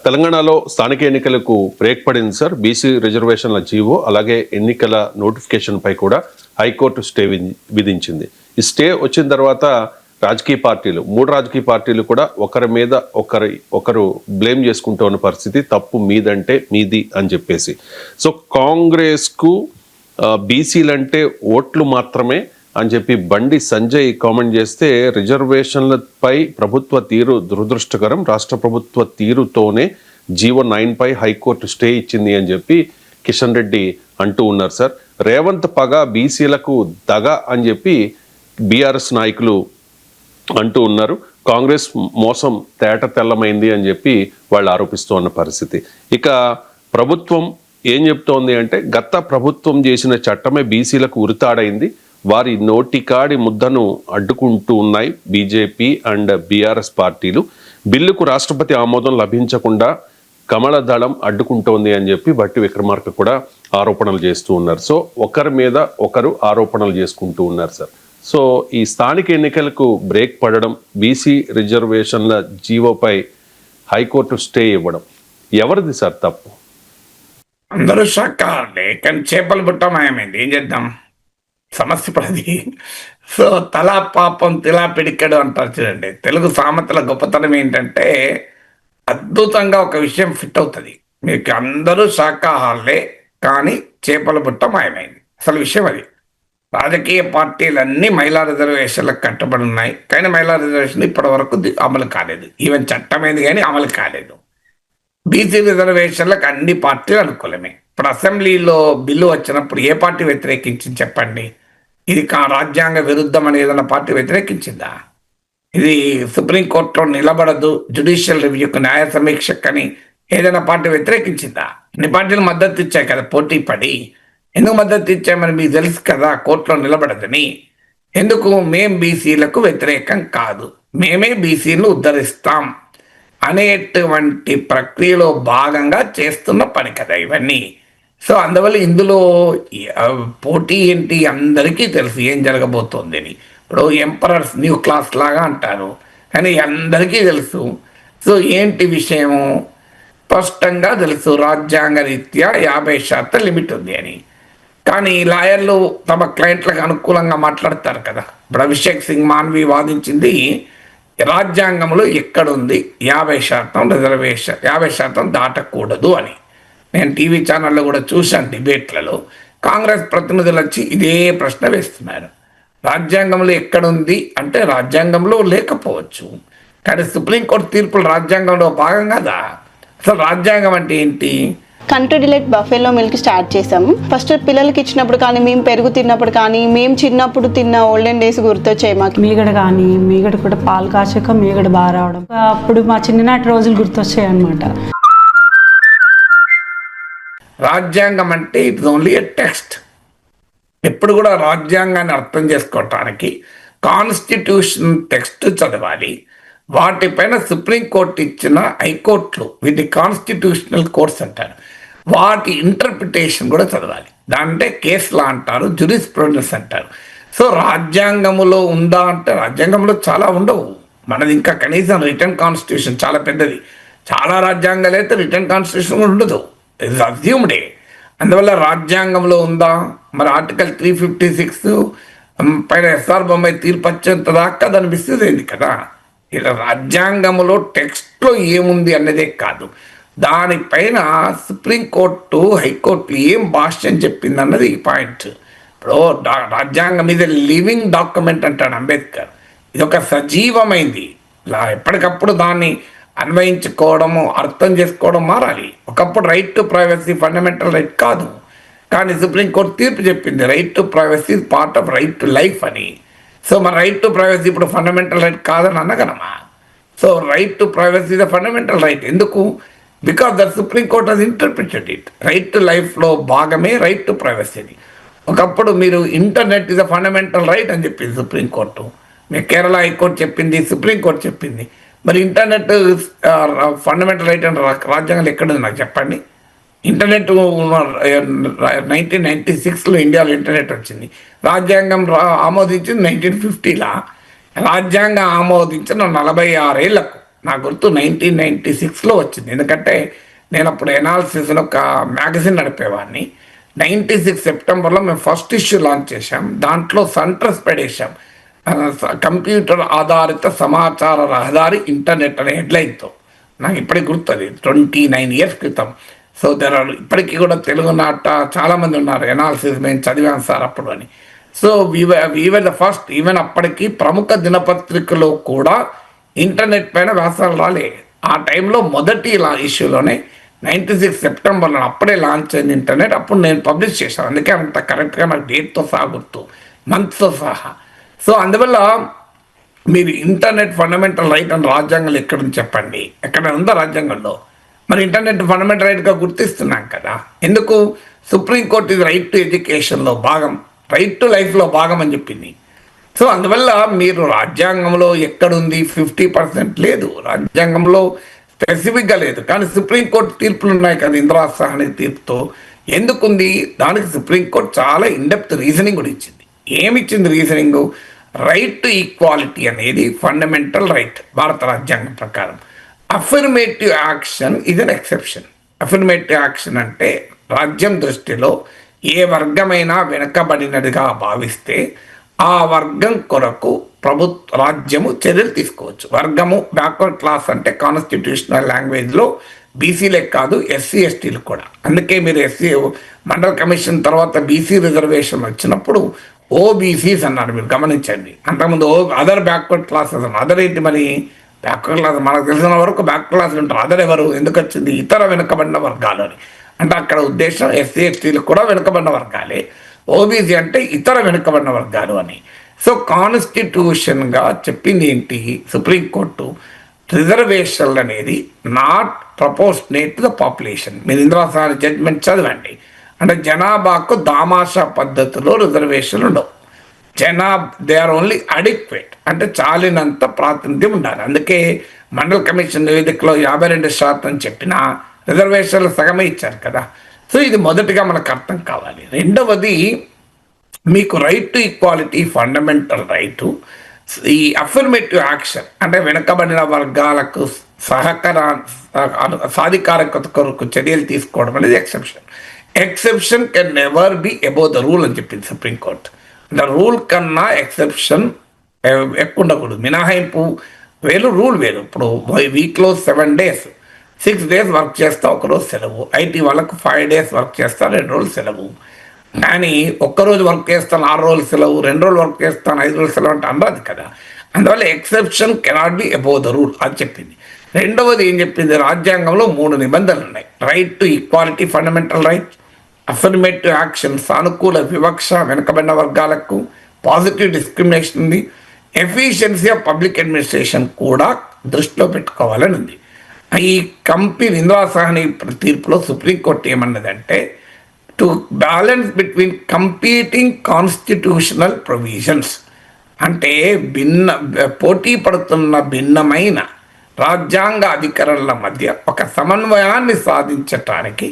తెలంగాణలో స్థానిక ఎన్నికలకు బ్రేక్ పడింది సార్. బీసీ రిజర్వేషన్ల జీవో అలాగే ఎన్నికల నోటిఫికేషన్ పై కూడా హైకోర్టు స్టే విధించింది. ఈ స్టే వచ్చిన తర్వాత రాజకీయ పార్టీలు, 3 రాజకీయ పార్టీలు కూడా ఒకరి మీద ఒకరు బ్లేమ్ చేసుకుంటూ ఉన్న పరిస్థితి. తప్పు మీదంటే మీది అని చెప్పేసి. సో కాంగ్రెస్కు బీసీలంటే ఓట్లు మాత్రమే అని చెప్పి బండి సంజయ్ కామెంట్ చేస్తే, రిజర్వేషన్లపై ప్రభుత్వ తీరు దురదృష్టకరం, రాష్ట్ర ప్రభుత్వ తీరుతోనే జీవో 9 పై హైకోర్టు స్టే ఇచ్చింది అని చెప్పి కిషన్ రెడ్డి అంటూ ఉన్నారు సార్. రేవంత్ పగ బీసీలకు దగ అని చెప్పి బీఆర్ఎస్ నాయకులు అంటూ ఉన్నారు. కాంగ్రెస్ మోసం తేట తెల్లమైంది అని చెప్పి వాళ్ళు ఆరోపిస్తూ ఉన్న పరిస్థితి. ఇక ప్రభుత్వం ఏం చెప్తోంది అంటే, గత ప్రభుత్వం చేసిన చట్టమే బీసీలకు ఉరితాడైంది, వారి నోటికాడి ముద్దను అడ్డుకుంటూ ఉన్నాయి బీజేపీ అండ్ బీఆర్ఎస్ పార్టీలు. బిల్లుకు రాష్ట్రపతి ఆమోదం లభించకుండా కమల దళం అడ్డుకుంటోంది అని చెప్పి బట్టి విక్రమార్క కూడా ఆరోపణలు చేస్తూ ఉన్నారు. సో ఒకరి మీద ఒకరు ఆరోపణలు చేసుకుంటూ ఉన్నారు సార్. సో ఈ స్థానిక ఎన్నికలకు బ్రేక్ పడడం, బీసీ రిజర్వేషన్ల జీవోపై హైకోర్టు స్టే ఇవ్వడం ఎవరిది సార్ తప్పు? అందరూ షాక్ కావాలి, కానీ చేపలు బుట్ట మాయమైంది. ఏం చేద్దాం, సమస్య ప్రది. సో తలా పాపం తిలా పిడికెడు అంటారు చూడండి. తెలుగు సామెతల గొప్పతనం ఏంటంటే, అద్భుతంగా ఒక విషయం ఫిట్ అవుతుంది. మీకు అందరూ శాకాహారులే, కానీ చేపల బుట్ట మాయమైంది. అసలు విషయం అది. రాజకీయ పార్టీలన్నీ మహిళా రిజర్వేషన్లకు కట్టుబడి ఉన్నాయి, కానీ మహిళా రిజర్వేషన్ ఇప్పటి వరకు అమలు కాలేదు. ఈవెన్ చట్టమైంది కానీ అమలు కాలేదు. బీసీ రిజర్వేషన్లకు అన్ని పార్టీలు అనుకూలమే. ఇప్పుడు అసెంబ్లీలో బిల్లు వచ్చినప్పుడు ఏ పార్టీ వ్యతిరేకించింది చెప్పండి? ఇది రాజ్యాంగ విరుద్ధం అని ఏదైనా పార్టీ వ్యతిరేకించిందా? ఇది సుప్రీంకోర్టులో నిలబడదు, జ్యుడిషియల్ రివ్యూకు, న్యాయ సమీక్షకని ఏదైనా పార్టీ వ్యతిరేకించిందా? అన్ని పార్టీలు మద్దతు ఇచ్చాయి కదా పోటీ పడి. ఎందుకు మద్దతు ఇచ్చామని మీకు తెలుసు కదా, కోర్టులో నిలబడదని. ఎందుకు? మేం బీసీలకు వ్యతిరేకం కాదు, మేమే బీసీలను ఉద్ధరిస్తాం అనేటువంటి ప్రక్రియలో భాగంగా చేస్తున్న పని కదా ఇవన్నీ. సో అందువల్ల ఇందులో పోటీ ఏంటి అందరికీ తెలుసు ఏం జరగబోతోంది అని. ఇప్పుడు ఎంపరర్స్ న్యూ క్లాస్ లాగా అంటారు, కానీ అందరికీ తెలుసు. సో ఏంటి విషయము స్పష్టంగా తెలుసు, రాజ్యాంగ రీత్యా 50% లిమిట్ ఉంది అని. కానీ లాయర్లు తమ క్లయింట్లకు అనుకూలంగా మాట్లాడతారు కదా. ఇప్పుడు అభిషేక్ సింగ్ మాన్వి వాదించింది, రాజ్యాంగంలో ఎక్కడుంది 50% రిజర్వేషన్, 50% దాటకూడదు అని. నేను టీవీ ఛానల్లో కూడా చూశాను డిబేట్లలో. కాంగ్రెస్ ప్రతినిధులు వచ్చి ఇదే ప్రశ్న వేస్తున్నారు. రాజ్యాంగంలో ఎక్కడుంది అంటే, రాజ్యాంగంలో లేకపోవచ్చు, కానీ సుప్రీంకోర్టు తీర్పులు రాజ్యాంగంలో భాగం కదా. అసలు రాజ్యాంగం అంటే ఏంటి? Country delight buffalo milk start చేసాము. ఫస్ట్ పిల్లలకి ఇచ్చినప్పుడు కానీ, మేము పెరుగు తిన్నప్పుడు కానీ, మేము చిన్నప్పుడు తిన్న ఓల్డెన్ డేస్ గుర్తొచ్చాయి మాకు. మీగడ కానీ, మీగడ కూడా పాలు కాచాక మీగడ బాగా రావడం, అప్పుడు మా చిన్ననాటి రోజులు గుర్తొచ్చాయి అన్నమాట. రాజ్యాంగం అంటే ఇట్స్ ఓన్లీ ఎ టెక్స్ట్. ఎప్పుడు కూడా రాజ్యాంగాన్ని అర్థం చేసుకోవటానికి కాన్స్టిట్యూషన్ టెక్స్ట్ చదవాలి. వాటిపైన సుప్రీంకోర్టు ఇచ్చిన హైకోర్టులు, వీటి కాన్స్టిట్యూషనల్ కోర్ట్స్ అంటారు, వాటి ఇంటర్ప్రిటేషన్ కూడా చదవాలి. దాంట్లో కేస్ లా అంటారు, జ్యూరిస్ప్రుడెన్స్ అంటారు. సో రాజ్యాంగంలో ఉందా అంటే, రాజ్యాంగంలో చాలా ఉండవు. మనది ఇంకా కనీసం రిటర్న్ కాన్స్టిట్యూషన్ చాలా పెద్దది. చాలా రాజ్యాంగాలు అయితే రిటర్న్ కాన్స్టిట్యూషన్ ఉండదు, ఇది అజ్యూమ్డే. అందువల్ల రాజ్యాంగంలో ఉందా? మరి ఆర్టికల్ 356 పైన ఎస్ఆర్ బొమ్మాయి తీర్పు వచ్చేంత దాకా దాన్ని మిస్యూజ్ అయింది కదా. ఇలా రాజ్యాంగంలో టెక్స్ట్లో ఏముంది అన్నదే కాదు, దానిపైన సుప్రీంకోర్టు, హైకోర్టు ఏం భాష్యం చెప్పింది అన్నది ఈ పాయింట్. ఇప్పుడు రాజ్యాంగం మీద లివింగ్ డాక్యుమెంట్ అంటాడు అంబేద్కర్. ఇది ఒక సజీవమైంది. ఇలా ఎప్పటికప్పుడు దాన్ని అన్వయించుకోవడము, అర్థం చేసుకోవడం మారాలి. ఒకప్పుడు right to privacy fundamental right కాదు, కానీ సుప్రీంకోర్టు తీర్పు చెప్పింది right to privacy is part of right to life అని. సో మన రైట్ టు ప్రైవసీ ఇప్పుడు ఫండమెంటల్ రైట్ కాదని అనగలమా? So right to privacy is a fundamental right. ఎందుకు? Because the supreme court has interpreted it. Right to లైఫ్లో భాగమే right to ప్రైవసీని. ఒకప్పుడు మీరు internet is a fundamental right అని చెప్పింది సుప్రీంకోర్టు, మీ కేరళ హైకోర్టు చెప్పింది, సుప్రీంకోర్టు చెప్పింది. మరి ఇంటర్నెట్ ఫండమెంటల్ రైట్ అని రాజ్యాంగంలో ఎక్కడుంది నాకు చెప్పండి. ఇంటర్నెట్ 1996లో ఇండియాలో ఇంటర్నెట్ వచ్చింది. రాజ్యాంగం ఆమోదించింది 1950లా. రాజ్యాంగం ఆమోదించిన 46 ఏళ్లకు నాకు గుర్తు 1996లో వచ్చింది. ఎందుకంటే నేను అప్పుడు ఎనాలిసిస్ ఒక మ్యాగజైన్ నడిపేవాడిని. 96 సెప్టెంబర్లో మేము ఫస్ట్ ఇష్యూ లాంచ్ చేశాం. దాంట్లో సంట్రస్ పెడేశాం, కంప్యూటర్ ఆధారిత సమాచార రహదారి ఇంటర్నెట్ అనే హెడ్లైన్తో. నాకు ఇప్పటికి గుర్తుంది, 29 ఇయర్స్ క్రితం. సో ఇప్పటికీ కూడా తెలుగు నాట చాలామంది ఉన్నారు ఎనాలిసిస్ మేము చదివాం సార్ అప్పుడు అని. So we were the first. Even అప్పటికి ప్రముఖ దినపత్రికలో కూడా ఇంటర్నెట్ పైన వ్యాసాలు రాలే. ఆ టైంలో మొదటి ఇష్యూలోనే 96 సెప్టెంబర్లో అప్పుడే లాంచ్ అయింది ఇంటర్నెట్. అప్పుడు నేను పబ్లిష్ చేశాను. అందుకే అంత కరెక్ట్గా నాకు డేట్తో సహా గుర్తు, మంత్తో సహా. సో అందువల్ల మీరు ఇంటర్నెట్ ఫండమెంటల్ రైట్ అని రాజ్యాంగంలో ఎక్కడుంది చెప్పండి, ఎక్కడ ఉందో రాజ్యాంగంలో? మరి ఇంటర్నెట్ ఫండమెంటల్ రైట్గా గుర్తిస్తున్నాం కదా. ఎందుకు? సుప్రీంకోర్టు ఇది రైట్ టు ఎడ్యుకేషన్లో భాగం, రైట్ టు లైఫ్లో భాగం అని చెప్పింది. సో అందువల్ల మీరు రాజ్యాంగంలో ఎక్కడుంది? 50% లేదు రాజ్యాంగంలో, స్పెసిఫిక్గా లేదు. కానీ సుప్రీంకోర్టు తీర్పులు ఉన్నాయి కదా, ఇందిరా సాహ్ని తీర్పుతో ఎందుకుంది? దానికి సుప్రీంకోర్టు చాలా ఇన్డెప్త్ రీజనింగ్ కూడా ఇచ్చింది. ఏమిచ్చింది రీజనింగ్? రైట్ టు ఈక్వాలిటీ అనేది ఫండమెంటల్ రైట్ భారత రాజ్యాంగం ప్రకారం. అఫర్మేటివ్ యాక్షన్ ఇది అన్ ఎక్సెప్షన్. అఫర్మేటివ్ యాక్షన్ అంటే రాజ్యం దృష్టిలో ఏ వర్గమైనా వెనుకబడినదిగా భావిస్తే ఆ వర్గం కొరకు రాజ్యము చర్యలు తీసుకోవచ్చు. వర్గము బ్యాక్వర్డ్ క్లాస్ అంటే కాన్స్టిట్యూషనల్ లాంగ్వేజ్లో బీసీలకు కాదు, ఎస్సీ ఎస్టీలు కూడా. అందుకే మీరు ఎస్సీ మండల్ కమిషన్ తర్వాత బీసీ రిజర్వేషన్ వచ్చినప్పుడు ఓబీసీస్ అన్నారు, మీరు గమనించండి. అంతకుముందు అదర్ బ్యాక్వర్డ్ క్లాసెస్ అన్నారు. అదర్ ఏంటి మరి? బ్యాక్వర్డ్ క్లాస్ మనకు తెలిసిన వరకు బ్యాక్ క్లాసులు ఉంటారు. అదర్ ఎవరు? ఎందుకు వచ్చింది? ఇతర వెనుకబడిన వర్గాలు అని. అంటే అక్కడ ఉద్దేశం ఎస్సీ ఎస్టీలు కూడా వెనుకబడిన వర్గాలే, ఓబీసీ అంటే ఇతర వెనుకబడిన వర్గాలు అని. సో కాన్స్టిట్యూషన్గా చెప్పింది ఏంటి సుప్రీంకోర్టు? రిజర్వేషన్లు అనేది not proportionate to the population. మీరు ఇందిరా సాహ్ని జడ్జ్మెంట్ చదవండి. అంటే జనాభాకు దామాషా పద్ధతిలో రిజర్వేషన్లు ఉండవు. దే ఆర్ ఓన్లీ అడిక్వేట్, అంటే చాలినంత ప్రాతినిధ్యం ఉండాలి. అందుకే మండల్ కమిషన్ నివేదికలో 52% చెప్పిన రిజర్వేషన్లు సగమే ఇచ్చారు కదా. సో ఇది మొదటిగా మనకు అర్థం కావాలి. రెండవది, మీకు right to equality fundamental right. ఈ అఫర్మేటివ్ యాక్షన్ అంటే వెనుకబడిన వర్గాలకు సాధికారకత కొరకు చర్యలు తీసుకోవడం అనేది exception. Exception can never be above the rule అని చెప్పింది సుప్రీంకోర్టు. ద రూల్ కన్నా ఎక్సెప్షన్ ఎక్కువ ఉండకూడదు. మినహాయింపు వేరు, రూల్ వేరు. ఇప్పుడు వీక్లో 7 days, 6 days వర్క్ చేస్తా, ఒకరోజు సెలవు. ఐటీ వాళ్ళకు 5 days వర్క్ చేస్తా, 2 రోజులు సెలవు. కానీ ఒక్కరోజు వర్క్ చేస్తాను 6 రోజులు సెలవు, 2 రోజులు వర్క్ చేస్తాను 5 రోజులు సెలవు అంటే అనరాదు కదా. అందువల్ల exception cannot be above the rule అది చెప్పింది. రెండవది ఏం చెప్పింది? రాజ్యాంగంలో 3 నిబంధనలు ఉన్నాయి. Right to equality fundamental right, affirmative action సానుకూల వివక్ష వెనుకబడిన వర్గాలకు, పాజిటివ్ డిస్క్రిమినేషన్ ఉంది, ఎఫిషియన్సీ ఆఫ్ పబ్లిక్ అడ్మినిస్ట్రేషన్ కూడా దృష్టిలో పెట్టుకోవాలని ఉంది. ఈ ఇందిరా సాహ్ని తీర్పులో సుప్రీంకోర్టు ఏమన్నదంటే, to balance between competing constitutional provisions, అంటే పోటీ పడుతున్న భిన్నమైన రాజ్యాంగ అధికరణల మధ్య ఒక సమన్వయాన్ని సాధించటానికి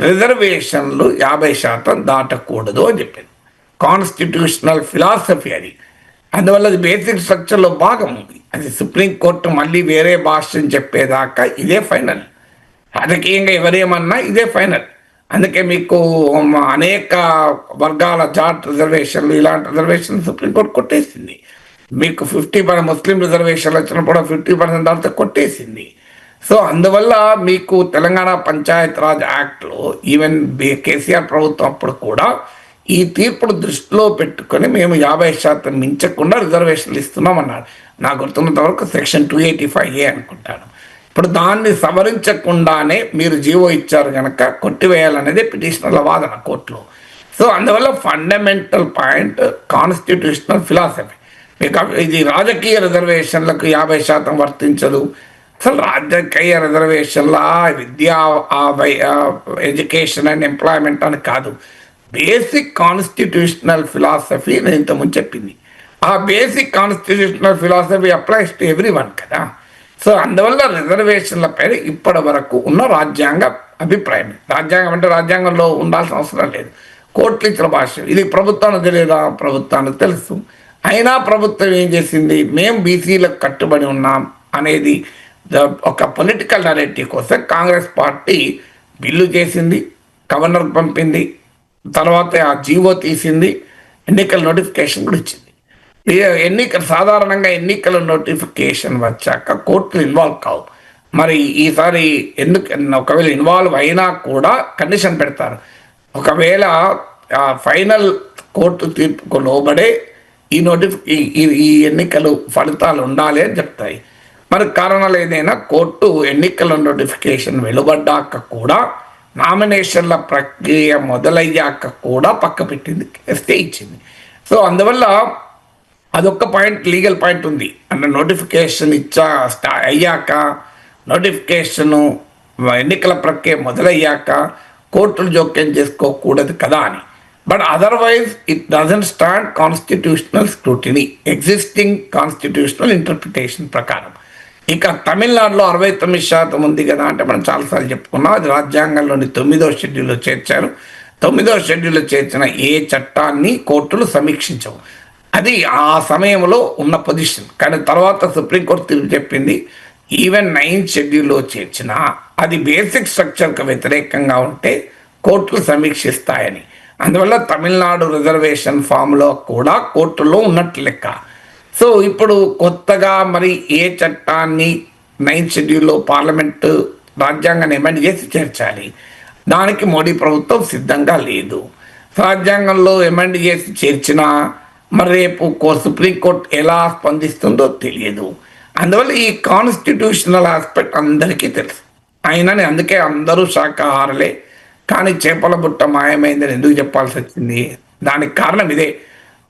రిజర్వేషన్లు 50% దాటకూడదు అని చెప్పింది. కాన్స్టిట్యూషనల్ ఫిలాసఫీ అది. అందువల్ల అది బేసిక్ స్ట్రక్చర్లో భాగం ఉంది. అది సుప్రీంకోర్టు మళ్ళీ వేరే భాషను చెప్పేదాకా ఇదే ఫైనల్. రాజకీయంగా ఎవరేమన్నా ఇదే ఫైనల్. అందుకే మీకు అనేక వర్గాల జాట్ రిజర్వేషన్లు ఇలాంటి రిజర్వేషన్లు సుప్రీంకోర్టు కొట్టేసింది. మీకు 50% ముస్లిం రిజర్వేషన్లు వచ్చినప్పుడు 50% దాంతో కొట్టేసింది. సో అందువల్ల మీకు తెలంగాణ పంచాయత్ రాజ్ యాక్ట్లో ఈవెన్ కేసీఆర్ ప్రభుత్వం అప్పుడు కూడా ఈ తీర్పును దృష్టిలో పెట్టుకొని మేము 50% మించకుండా రిజర్వేషన్లు ఇస్తున్నామన్నారు. నాకు గుర్తున్నంత వరకు సెక్షన్ 285A అనుకుంటాను. ఇప్పుడు దాన్ని సవరించకుండానే మీరు జీవో ఇచ్చారు కనుక కొట్టివేయాలనేది పిటిషనర్ల వాదన కోర్టులో. సో అందువల్ల ఫండమెంటల్ పాయింట్ కాన్స్టిట్యూషనల్ ఫిలాసఫీ. మీకు ఇది రాజకీయ రిజర్వేషన్లకు 50% వర్తించదు. అసలు రాజకీయ రిజర్వేషన్ల విద్యా ఎడ్యుకేషన్ అండ్ ఎంప్లాయ్మెంట్ అని కాదు, బేసిక్ కాన్స్టిట్యూషనల్ ఫిలాసఫీ నేను ఇంతకుముందు చెప్పింది. ఆ basic constitutional philosophy applies to every one కదా. సో అందువల్ల రిజర్వేషన్ల పైన ఇప్పటి వరకు ఉన్న రాజ్యాంగ అభిప్రాయం, రాజ్యాంగం అంటే రాజ్యాంగంలో ఉండాల్సిన అవసరం లేదు, కోర్టులు ఇచ్చిన భాష. ఇది ప్రభుత్వానికి తెలియదా? ప్రభుత్వానికి తెలుసు. అయినా ప్రభుత్వం ఏం చేసింది? మేము బీసీలకు కట్టుబడి ఉన్నాం అనేది ఒక పొలిటికల్ నరేటివ్ కోసం కాంగ్రెస్ పార్టీ బిల్లు చేసింది, గవర్నర్కి పంపింది, తర్వాత ఆ జీవో తీసింది, ఎన్నికల నోటిఫికేషన్ కూడా ఇచ్చింది. సాధారణంగా ఎన్నికల నోటిఫికేషన్ వచ్చాక కోర్టులు ఇన్వాల్వ్ కావు. మరి ఈసారి ఒకవేళ ఇన్వాల్వ్ అయినా కూడా కండిషన్ పెడతారు. ఒకవేళ ఫైనల్ కోర్టు తీర్పుకు లోబడే ఈ ఎన్నికలు ఫలితాలు ఉండాలి అని చెప్తాయి. మరి కారణాలు ఏదైనా కోర్టు ఎన్నికల నోటిఫికేషన్ వెలువడ్డాక కూడా, నామినేషన్ల ప్రక్రియ మొదలయ్యాక కూడా పక్క పెట్టింది, స్టే ఇచ్చింది. సో అందువల్ల అదొక్క పాయింట్, లీగల్ పాయింట్ ఉంది. అంటే నోటిఫికేషన్ అయ్యాక, నోటిఫికేషను ఎన్నికల ప్రక్రియ మొదలయ్యాక కోర్టులు జోక్యం చేసుకోకూడదు కదా అని. But otherwise it doesn't stand constitutional scrutiny, existing constitutional interpretation ప్రకారం. ఇక తమిళనాడులో 69% ఉంది కదా అంటే మనం చాలాసార్లు చెప్పుకున్నాం. అది రాజ్యాంగంలోని 9వ షెడ్యూల్లో చేర్చారు. 9వ షెడ్యూల్లో చేర్చిన ఏ చట్టాన్ని కోర్టులు సమీక్షించవు. అది ఆ సమయంలో ఉన్న పొజిషన్. కానీ తర్వాత సుప్రీంకోర్టు తీర్పు చెప్పింది, ఈవెన్ 9th షెడ్యూల్లో చేర్చిన అది బేసిక్ స్ట్రక్చర్కి వ్యతిరేకంగా ఉంటే కోర్టులు సమీక్షిస్తాయని. అందువల్ల తమిళనాడు రిజర్వేషన్ ఫామ్లో కూడా కోర్టులో ఉన్నట్లు లెక్క. సో ఇప్పుడు కొత్తగా మరి ఏ చట్టాన్ని 9th షెడ్యూల్లో పార్లమెంటు రాజ్యాంగాన్ని అమెండ్ చేసి చేర్చాలి, దానికి మోడీ ప్రభుత్వం సిద్ధంగా లేదు. రాజ్యాంగంలో అమెండ్ చేసి చేర్చినా మరి రేపు సుప్రీంకోర్టు ఎలా స్పందిస్తుందో తెలియదు. అందువల్ల ఈ కాన్స్టిట్యూషనల్ ఆస్పెక్ట్ అందరికీ తెలుసు. అయినని అందుకే అందరూ శాఖాహారులే, కానీ చేపల బుట్ట మాయమైందని ఎందుకు చెప్పాల్సి వచ్చింది? దానికి కారణం ఇదే.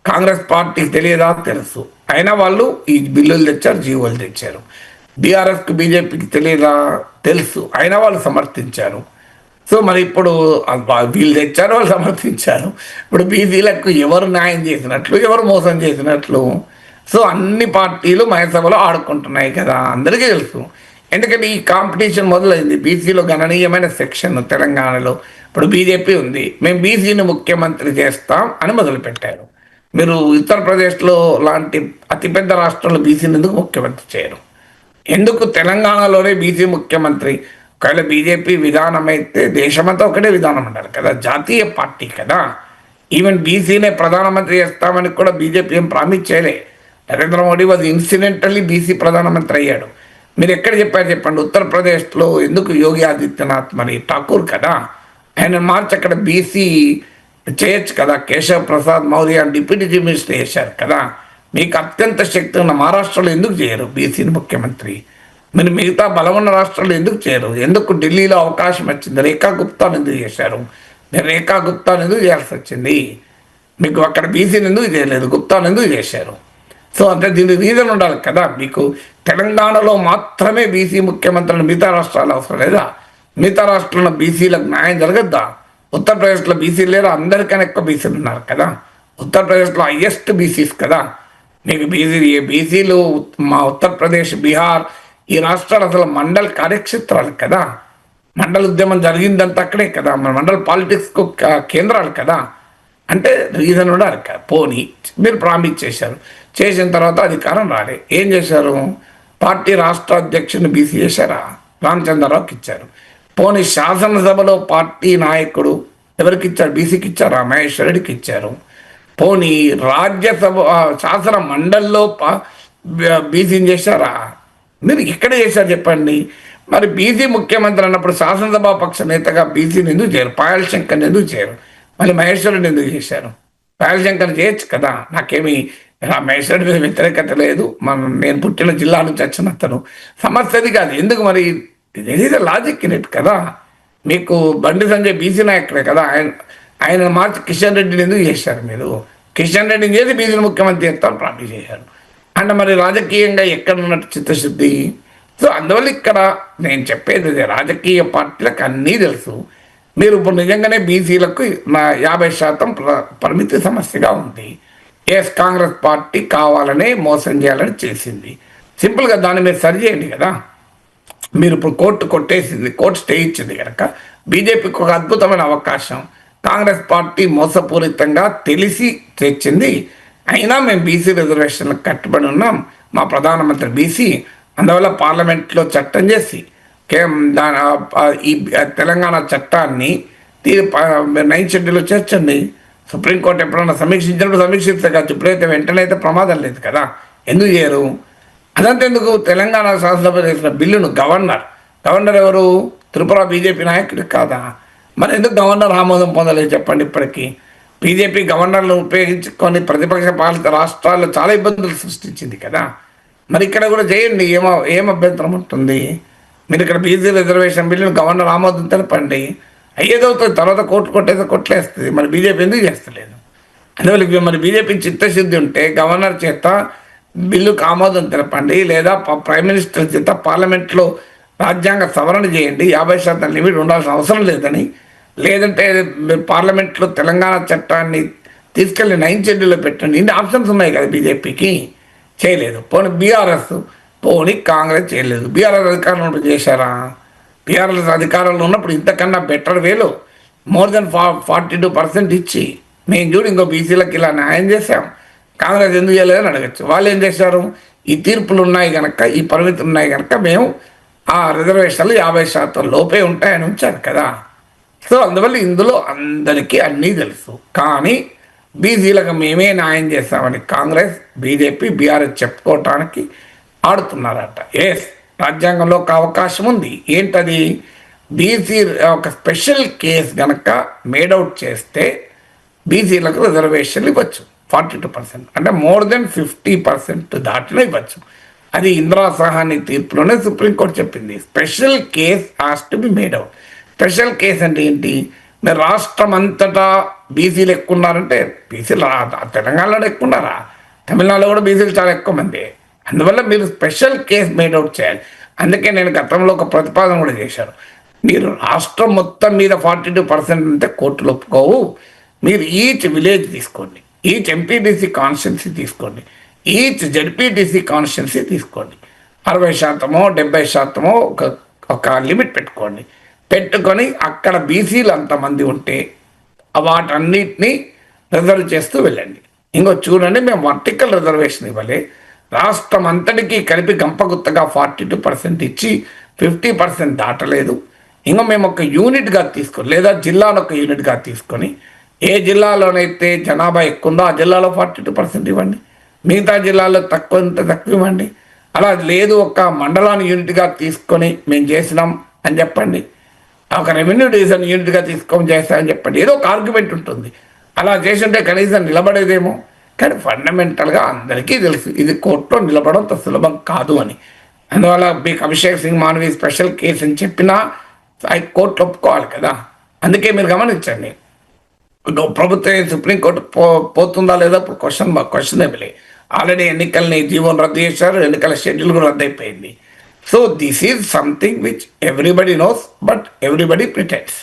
కాంగ్రెస్ పార్టీకి తెలియదా? తెలుసు. అయినా వాళ్ళు ఈ బిల్లులు తెచ్చారు, జీవోలు తెచ్చారు. బీఆర్ఎస్కి, బీజేపీకి తెలియదా? తెలుసు. అయినా వాళ్ళు సమర్థించారు. సో మరి ఇప్పుడు వీళ్ళు తెచ్చారు, వాళ్ళు సమర్థించారు. ఇప్పుడు బీసీలకు ఎవరు న్యాయం చేసినట్లు, ఎవరు మోసం చేసినట్లు? సో అన్ని పార్టీలు మహసభలో ఆడుకుంటున్నాయి కదా, అందరికీ తెలుసు. ఎందుకంటే ఈ కాంపిటీషన్ మొదలైంది. బీసీలో గణనీయమైన సెక్షన్ తెలంగాణలో. ఇప్పుడు బీజేపీ ఉంది, మేము బీసీని ముఖ్యమంత్రి చేస్తాం అని మొదలుపెట్టారు. మీరు ఉత్తరప్రదేశ్లో లాంటి అతిపెద్ద రాష్ట్రంలో బీసీని ఎందుకు ముఖ్యమంత్రి చేయరు? ఎందుకు తెలంగాణలోనే బీసీ ముఖ్యమంత్రి? ఒకవేళ బీజేపీ విధానం అయితే దేశమంతా ఒకటే విధానం ఉండాలి కదా, జాతీయ పార్టీ కదా. ఈవెన్ బీసీనే ప్రధానమంత్రి చేస్తామని కూడా బీజేపీ ఏం ప్రామిస్ చేయలే. Narendra Modi was incidentally BC ప్రధానమంత్రి అయ్యాడు. మీరు ఎక్కడ చెప్పారు చెప్పండి? ఉత్తరప్రదేశ్లో ఎందుకు యోగి ఆదిత్యనాథ్ మరి ఠాకూర్ కదా, ఆయన మార్చి అక్కడ బీసీ చేయొచ్చు కదా. Keshav Prasad Maurya deputy chief minister చేశారు కదా. మీకు అత్యంత శక్తి ఉన్న మహారాష్ట్రలో ఎందుకు చేయరు బీసీని ముఖ్యమంత్రి? మీరు మిగతా బలమున్న రాష్ట్రాల్లో ఎందుకు చేయరు? ఎందుకు ఢిల్లీలో అవకాశం వచ్చింది? రేఖా గుప్తాను ఎందుకు చేశారు? మీరు రేఖా గుప్తాను ఎందుకు చేయాల్సి వచ్చింది? మీకు అక్కడ బీసీని ఎందుకు చేయలేదు? గుప్తాను ఎందుకు చేశారు? సో అంటే దీనికి రీజన్ ఉండాలి కదా. మీకు తెలంగాణలో మాత్రమే బీసీ ముఖ్యమంత్రులు, మిగతా రాష్ట్రాలు అవసరం లేదా? మిగతా రాష్ట్రంలో బీసీలకు న్యాయం జరగద్దా? ఉత్తరప్రదేశ్లో బీసీలు లేరు, అందరికన్నా ఎక్కువ బీసీలు ఉన్నారు కదా. ఉత్తరప్రదేశ్లో హైయెస్ట్ బీసీస్ కదా. మీకు బీసీలు మా ఉత్తరప్రదేశ్, బీహార్ ఈ రాష్ట్రాలు అసలు మండల్ కార్యక్షేత్రాలు కదా. మండల ఉద్యమం జరిగిందంతా అక్కడే కదా. మన మండల్ పాలిటిక్స్కు కేంద్రాలు కదా. అంటే రీజన్ కూడా అక్కడ పోనీ మీరు ప్రామిస్ చేశారు. చేసిన తర్వాత అధికారం రాలే. ఏం చేశారు? పార్టీ రాష్ట్ర అధ్యక్షుని బీసీ చేశారా? రామచంద్రరావుకి ఇచ్చారు. పోనీ శాసనసభలో పార్టీ నాయకుడు ఎవరికి ఇచ్చారు? బీసీకి ఇచ్చారా? మహేశ్వర్ రెడ్డికి ఇచ్చారు. పోనీ రాజ్యసభ శాసన మండలిలో బీసీని చేశారా? మీరు ఇక్కడ చేశారు చెప్పండి. మరి బీసీ ముఖ్యమంత్రి అన్నప్పుడు శాసనసభ పక్ష నేతగా బీసీని ఎందుకు చేయరు? పాయల్ శంకర్ని ఎందుకు చేయరు? మళ్ళీ మహేశ్వరుడిని ఎందుకు చేశారు? పాయల్ శంకర్ చేయొచ్చు కదా. నాకేమి మహేశ్వరుడి మీద వ్యతిరేకత లేదు. నేను పుట్టిన జిల్లా నుంచి వచ్చిన అతను. సమస్యది కాదు. ఎందుకు మరి? ఇది లాజిక్ ఇన్ ఇట్ కదా. మీకు బండి సంజయ్ బీసీ నాయకుడే కదా. ఆయన మార్చి కిషన్ రెడ్డిని ఎందుకు చేశారు? మీరు కిషన్ రెడ్డిని చేసి బీసీని ముఖ్యమంత్రి చేస్తాను ప్రామిస్ చేశారు. అంటే మరి రాజకీయంగా ఎక్కడ ఉన్నట్టు చిత్తశుద్ధి? సో అందువల్ల ఇక్కడ నేను చెప్పేది రాజకీయ పార్టీలకు అన్నీ తెలుసు. మీరు ఇప్పుడు నిజంగానే బీసీలకు 50% పరిమితి సమస్యగా ఉంది. కాంగ్రెస్ పార్టీ కావాలనే మోసం చేయాలని చేసింది. సింపుల్గా దాన్ని మీరు సరి చేయండి కదా. మీరు ఇప్పుడు కోర్టు కొట్టేసింది, కోర్టు స్టే ఇచ్చింది కనుక బీజేపీకి ఒక అద్భుతమైన అవకాశం. కాంగ్రెస్ పార్టీ మోసపూరితంగా తెలిసి తెచ్చింది. అయినా మేము బీసీ రిజర్వేషన్లకు కట్టుబడి ఉన్నాం, మా ప్రధానమంత్రి బీసీ, అందువల్ల పార్లమెంట్లో చట్టం చేసి దాని ఈ తెలంగాణ చట్టాన్ని 9th షెడ్యూల్లో చేర్చండి. సుప్రీంకోర్టు ఎప్పుడన్నా సమీక్షించినప్పుడు సమీక్షించగచ్చు. ఇప్పుడైతే వెంటనే అయితే ప్రమాదం లేదు కదా, ఎందుకు చేయరు? అదంతా ఎందుకు? తెలంగాణ శాసనసభ చేసిన బిల్లును గవర్నర్ ఎవరు? త్రిపుర బీజేపీ నాయకుడు కాదా? మరి ఎందుకు గవర్నర్ ఆమోదం పొందలేదు చెప్పండి? ఇప్పటికీ బీజేపీ గవర్నర్లను ఉపయోగించుకొని ప్రతిపక్ష పాలిత రాష్ట్రాల్లో చాలా ఇబ్బందులు సృష్టించింది కదా. మరి ఇక్కడ కూడా చేయండి, ఏం అభ్యంతరం ఉంటుంది? మీరు ఇక్కడ బీసీ రిజర్వేషన్ బిల్లును గవర్నర్ ఆమోదం తెలపండి, అయ్యేదవుతుంది. తర్వాత కొట్లేస్తుంది. మరి బీజేపీ ఎందుకు చేస్తలేదు? అందువల్ల మరి బీజేపీ చిత్తశుద్ధి ఉంటే గవర్నర్ చేత బిల్లుకు ఆమోదం తెలపండి, లేదా ప్రైమ్ మినిస్టర్ చేత పార్లమెంట్లో రాజ్యాంగ సవరణ చేయండి, 50% లిమిట్ ఉండాల్సిన అవసరం లేదని. లేదంటే పార్లమెంట్లో తెలంగాణ చట్టాన్ని తీసుకెళ్ళి 9th షెడ్యూల్లో పెట్టండి. ఇన్ని ఆప్షన్స్ ఉన్నాయి కదా బీజేపీకి. చేయలేదు. పోనీ కాంగ్రెస్ చేయలేదు. బీఆర్ఎస్ అధికారంలో ఉన్నప్పుడు చేశారా? బీఆర్ఎస్ అధికారంలో ఉన్నప్పుడు ఇంతకన్నా బెటర్ వేలో మోర్ దెన్ 42% ఇచ్చి మేము చూడు ఇంకో బీసీలకు ఇలా న్యాయం చేశాం, కాంగ్రెస్ ఎందుకు చేయలేదని అడగచ్చు. వాళ్ళు ఏం చేశారు? ఈ తీర్పులు ఉన్నాయి కనుక, ఈ పరిమితులు ఉన్నాయి కనుక మేము ఆ రిజర్వేషన్లు 50% లోపే ఉంటాయని ఉంచారు కదా. సో అందువల్ల ఇందులో అందరికీ అన్నీ తెలుసు. కానీ బీసీలకు మేమే న్యాయం చేస్తామని కాంగ్రెస్, బీజేపీ, బీఆర్ఎస్ చెప్పుకోవటానికి ఆడుతున్నారట. రాజ్యాంగంలో ఒక అవకాశం ఉంది. ఏంటది? బీసీ ఒక స్పెషల్ కేసు కనుక మేడౌట్ చేస్తే బీసీలకు రిజర్వేషన్లు ఇవ్వచ్చు 42%, అంటే మోర్ దెన్ 50% దాటిలో ఇవ్వచ్చు. అది ఇందిరా సహాని తీర్పులోనే సుప్రీంకోర్టు చెప్పింది. Special case has to be made out. Special case అంటే ఏంటి? మీరు రాష్ట్రం అంతటా బీసీలు ఎక్కువ ఉన్నారంటే, బీసీలు తెలంగాణలో ఎక్కువ ఉన్నారా? తమిళనాడులో కూడా బీసీలు చాలా ఎక్కువ మంది. అందువల్ల మీరు స్పెషల్ కేస్ మేడౌట్ చేయాలి. అందుకే నేను గతంలో ఒక ప్రతిపాదన కూడా చేశాను. మీరు రాష్ట్రం మొత్తం మీద 42% అంటే కోర్టులు ఒప్పుకోవు. మీరు ఈచ్ విలేజ్ తీసుకోండి, ఈచ్ ఎంపీటీసీ కాన్స్టిట్యున్సీ తీసుకోండి, ఈచ్ జెడ్పీటీసీ కాన్స్టిట్యున్సీ తీసుకోండి. 60%, 70% ఒక లిమిట్ పెట్టుకొని అక్కడ బీసీలు అంతమంది ఉంటే వాటన్నిటినీ రిజర్వ్ చేస్తూ వెళ్ళండి. ఇంకో చూడండి, మేము వర్టికల్ రిజర్వేషన్ ఇవ్వలే, రాష్ట్రం అంతటికీ కలిపి గంపగుత్తగా 42% ఇచ్చి 50% దాటలేదు. ఇంకా మేము ఒక యూనిట్గా తీసుకొని, లేదా జిల్లాను ఒక యూనిట్గా తీసుకొని, ఏ జిల్లాలోనైతే జనాభా ఎక్కువ ఉందో ఆ జిల్లాలో 42% ఇవ్వండి, మిగతా జిల్లాలో తక్కువ ఇవ్వండి. అలా లేదు, ఒక మండలాన్ని యూనిట్గా తీసుకొని మేము చేసినాం అని చెప్పండి, ఒక రెవెన్యూ డివిజన్ యూనిట్గా తీసుకొని చేస్తామని చెప్పండి. ఏదో ఒక ఆర్గ్యుమెంట్ ఉంటుంది. అలా చేస్తుంటే కనీసం నిలబడేదేమో. కానీ ఫండమెంటల్గా అందరికీ తెలుసు ఇది కోర్టులో నిలబడంత సులభం కాదు అని. అందువల్ల మీకు అభిషేక్ సింగ్ మానవి స్పెషల్ కేసు అని చెప్పినా కోర్టులో ఒప్పుకోవాలి కదా. అందుకే మీరు గమనించండి, ప్రభుత్వం సుప్రీంకోర్టు పోతుందా లేదా ఇప్పుడు క్వశ్చనబుల్. ఆల్రెడీ ఎన్నికల్ని జీవోని రద్దు చేశారు, ఎన్నికల షెడ్యూల్ కూడా రద్దు అయిపోయింది. So this is something which everybody knows but everybody pretends.